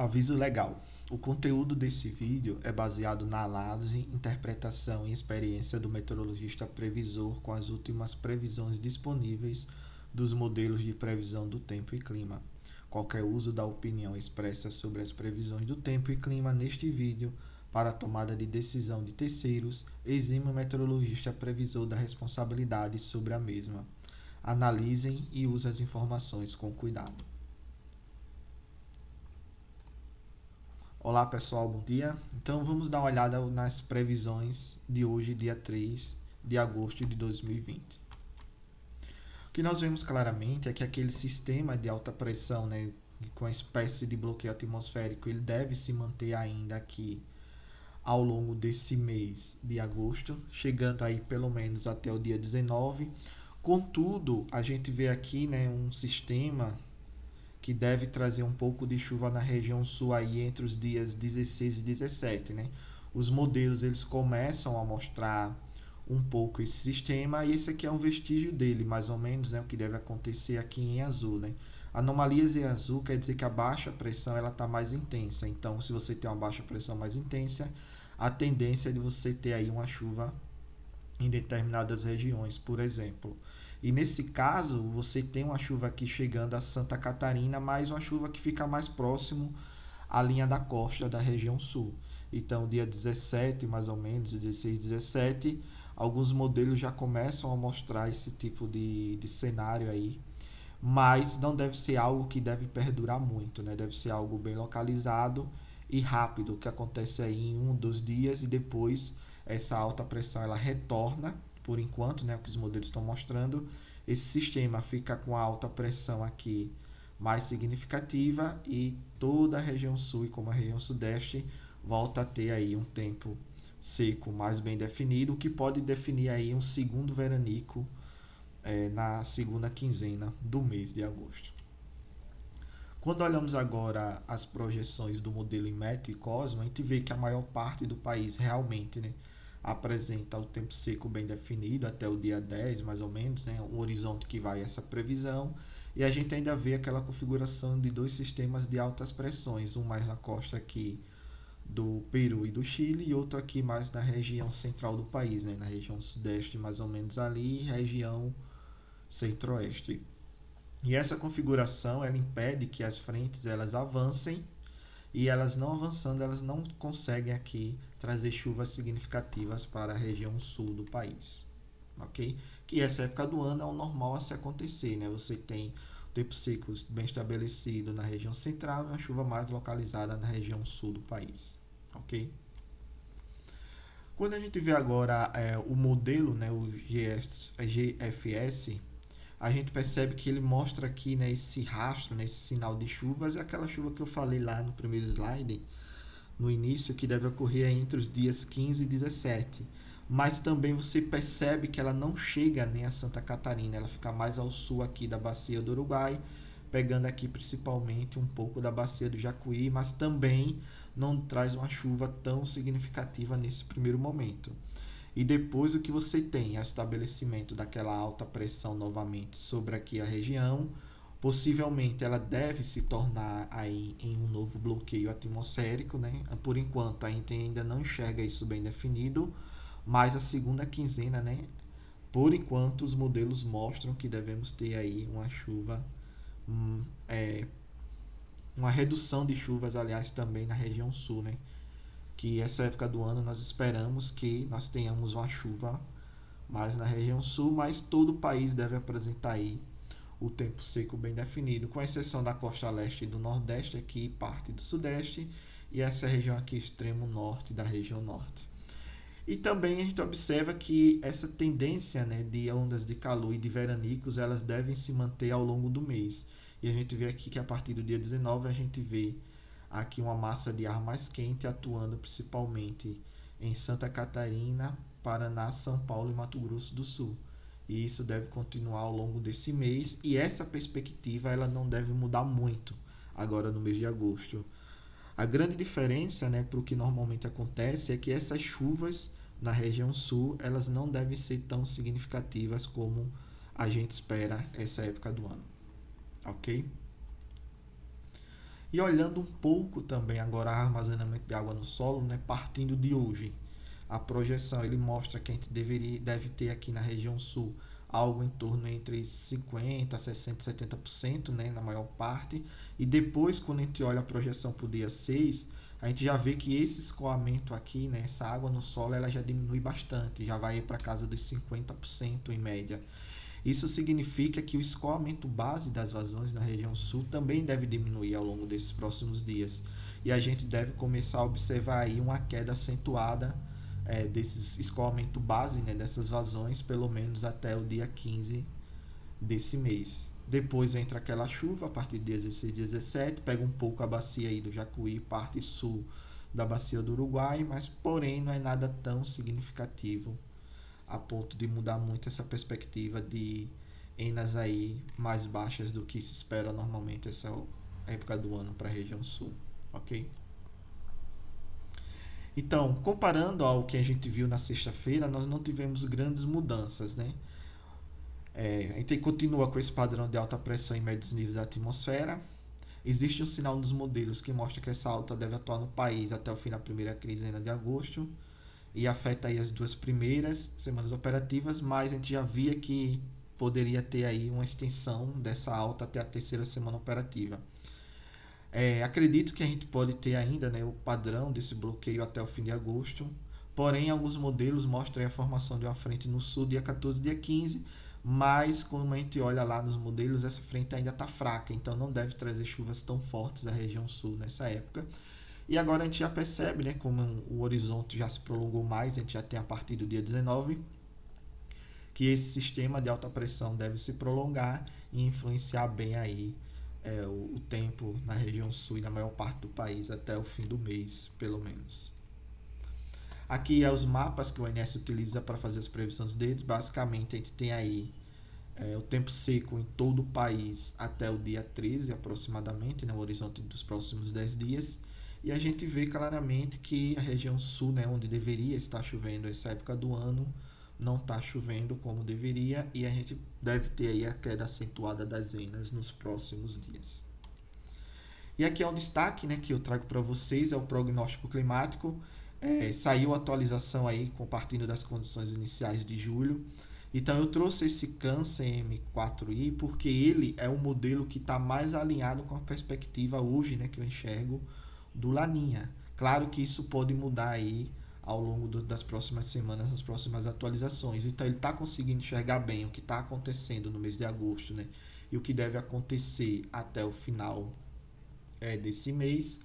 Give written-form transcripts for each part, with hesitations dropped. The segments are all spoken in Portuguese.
Aviso legal. O conteúdo desse vídeo é baseado na análise, interpretação e experiência do meteorologista previsor com as últimas previsões disponíveis dos modelos de previsão do tempo e clima. Qualquer uso da opinião expressa sobre as previsões do tempo e clima neste vídeo para a tomada de decisão de terceiros exime o meteorologista previsor da responsabilidade sobre a mesma. Analisem e usem as informações com cuidado. Olá pessoal, bom dia. Então vamos dar uma olhada nas previsões de hoje, dia 3 de agosto de 2020. O que nós vemos claramente é que aquele sistema de alta pressão, com a espécie de bloqueio atmosférico, ele deve se manter ainda aqui ao longo desse mês de agosto, chegando aí pelo menos até o dia 19. Contudo, a gente vê aqui um sistema que deve trazer um pouco de chuva na região sul aí entre os dias 16 e 17, Os modelos eles começam a mostrar um pouco esse sistema e esse aqui é um vestígio dele, mais ou menos, o que deve acontecer aqui em azul, Anomalias em azul quer dizer que a baixa pressão ela está mais intensa. Então, se você tem uma baixa pressão mais intensa, a tendência é de você ter aí uma chuva em determinadas regiões, por exemplo. E nesse caso, você tem uma chuva aqui chegando a Santa Catarina, mas uma chuva que fica mais próximo à linha da costa da região sul. Então, dia 17, mais ou menos, 16, 17, alguns modelos já começam a mostrar esse tipo de cenário aí, mas não deve ser algo que deve perdurar muito, Deve ser algo bem localizado e rápido, que acontece aí em 1, 2 dias e depois essa alta pressão ela retorna, por enquanto, o que os modelos estão mostrando. Esse sistema fica com a alta pressão aqui mais significativa e toda a região sul e como a região sudeste volta a ter aí um tempo seco mais bem definido, o que pode definir aí um segundo veranico na segunda quinzena do mês de agosto. Quando olhamos agora as projeções do modelo Inmeteo e Cosmo, a gente vê que a maior parte do país realmente apresenta o tempo seco bem definido até o dia 10, mais ou menos, o horizonte que vai essa previsão. E a gente ainda vê aquela configuração de dois sistemas de altas pressões, um mais na costa aqui do Peru e do Chile e outro aqui mais na região central do país, na região sudeste mais ou menos ali, e região centro-oeste. E essa configuração ela impede que as frentes elas avancem e elas não avançando, elas não conseguem aqui trazer chuvas significativas para a região sul do país, ok? Que essa época do ano é o normal a se acontecer, Você tem o tempo seco bem estabelecido na região central e uma chuva mais localizada na região sul do país, ok? Quando a gente vê agora o modelo, o GFS, a gente percebe que ele mostra aqui esse rastro, esse sinal de chuvas, é aquela chuva que eu falei lá no primeiro slide, no início, que deve ocorrer entre os dias 15 e 17. Mas também você percebe que ela não chega nem a Santa Catarina, ela fica mais ao sul aqui da bacia do Uruguai, pegando aqui principalmente um pouco da bacia do Jacuí, mas também não traz uma chuva tão significativa nesse primeiro momento. E depois o que você tem é o estabelecimento daquela alta pressão novamente sobre aqui a região. Possivelmente ela deve se tornar aí em um novo bloqueio atmosférico, Por enquanto a gente ainda não enxerga isso bem definido, mas a segunda quinzena, Por enquanto os modelos mostram que devemos ter aí uma chuva, uma redução de chuvas, aliás, também na região sul, Que essa época do ano nós esperamos que nós tenhamos uma chuva mais na região sul, mas todo o país deve apresentar aí o tempo seco bem definido, com exceção da costa leste e do nordeste aqui, parte do sudeste, e essa região aqui, extremo norte da região norte. E também a gente observa que essa tendência de ondas de calor e de veranicos, elas devem se manter ao longo do mês. E a gente vê aqui que a partir do dia 19 a gente vê aqui uma massa de ar mais quente atuando principalmente em Santa Catarina, Paraná, São Paulo e Mato Grosso do Sul. E isso deve continuar ao longo desse mês e essa perspectiva ela não deve mudar muito agora no mês de agosto. A grande diferença para o que normalmente acontece é que essas chuvas na região sul elas não devem ser tão significativas como a gente espera essa época do ano, ok? E olhando um pouco também agora armazenamento de água no solo, né, partindo de hoje, a projeção ele mostra que a gente deve ter aqui na região sul algo em torno entre 50%, 60%, 70%, né, na maior parte. E depois, quando a gente olha a projeção para o dia 6, a gente já vê que esse escoamento aqui, né, essa água no solo, ela já diminui bastante, já vai para casa dos 50% em média. Isso significa que o escoamento base das vazões na região sul também deve diminuir ao longo desses próximos dias. E a gente deve começar a observar aí uma queda acentuada desses escoamento base, né, dessas vazões, pelo menos até o dia 15 desse mês. Depois entra aquela chuva a partir do dia 16, 17, pega um pouco a bacia aí do Jacuí, parte sul da bacia do Uruguai, mas porém não é nada tão significativo a ponto de mudar muito essa perspectiva de enas aí mais baixas do que se espera normalmente essa época do ano para a região sul, ok? Então, comparando ao que a gente viu na sexta-feira, nós não tivemos grandes mudanças, né? A gente continua com esse padrão de alta pressão em médios níveis da atmosfera. Existe um sinal nos modelos que mostra que essa alta deve atuar no país até o fim da primeira quinzena de agosto e afeta aí as duas primeiras semanas operativas, mas a gente já via que poderia ter aí uma extensão dessa alta até a terceira semana operativa. Acredito que a gente pode ter ainda, né, o padrão desse bloqueio até o fim de agosto, porém alguns modelos mostram a formação de uma frente no sul dia 14 e dia 15, mas como a gente olha lá nos modelos, essa frente ainda está fraca, então não deve trazer chuvas tão fortes à região sul nessa época. E agora a gente já percebe, né, como o horizonte já se prolongou mais, a gente já tem a partir do dia 19, que esse sistema de alta pressão deve se prolongar e influenciar bem aí o tempo na região sul e na maior parte do país até o fim do mês, pelo menos. Aqui é os mapas que o ONS utiliza para fazer as previsões deles. Basicamente, a gente tem aí o tempo seco em todo o país até o dia 13 aproximadamente, né, o horizonte dos próximos 10 dias. E a gente vê claramente que a região sul, né, onde deveria estar chovendo essa época do ano, não está chovendo como deveria e a gente deve ter aí a queda acentuada das enas nos próximos dias. E aqui é um destaque, né, que eu trago para vocês, é o prognóstico climático. Saiu a atualização aí, compartilhando das condições iniciais de julho. Então eu trouxe esse CAN-CM4i porque ele é o modelo que está mais alinhado com a perspectiva hoje, né, que eu enxergo do Laninha. Claro que isso pode mudar aí ao longo das próximas semanas, nas próximas atualizações. Então ele está conseguindo enxergar bem o que está acontecendo no mês de agosto, né, e o que deve acontecer até o final desse mês.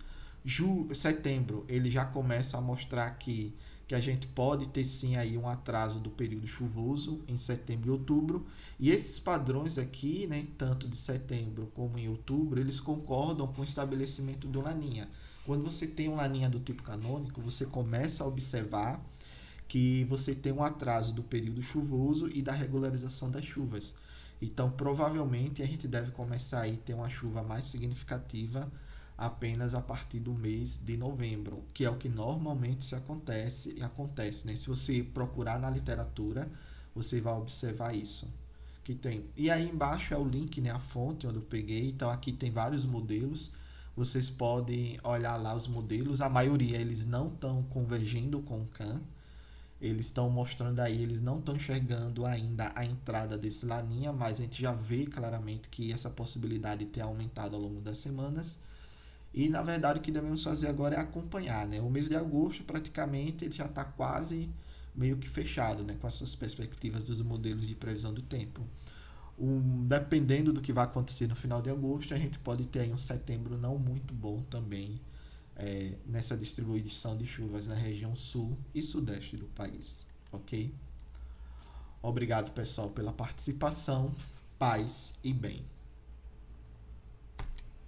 Setembro ele já começa a mostrar que a gente pode ter sim aí um atraso do período chuvoso em setembro e outubro, e esses padrões aqui, né, tanto de setembro como em outubro, eles concordam com o estabelecimento do Laninha. Quando você tem um Laninha do tipo canônico, você começa a observar que você tem um atraso do período chuvoso e da regularização das chuvas. Então, provavelmente a gente deve começar a ter uma chuva mais significativa apenas a partir do mês de novembro, que é o que normalmente se acontece, né? Se você procurar na literatura, você vai observar isso. Que tem. E aí embaixo é o link, né, a fonte onde eu peguei. Então aqui tem vários modelos. Vocês podem olhar lá os modelos. A maioria eles não estão convergindo com o CAN. Eles estão mostrando aí, eles não estão enxergando ainda a entrada desse Laninha, mas a gente já vê claramente que essa possibilidade tem aumentado ao longo das semanas. E na verdade o que devemos fazer agora é acompanhar, né? O mês de agosto praticamente ele já está quase meio que fechado, né? Com as suas perspectivas dos modelos de previsão do tempo. Dependendo do que vai acontecer no final de agosto, a gente pode ter aí um setembro não muito bom também nessa distribuição de chuvas na região sul e sudeste do país, ok? Obrigado pessoal pela participação, paz e bem.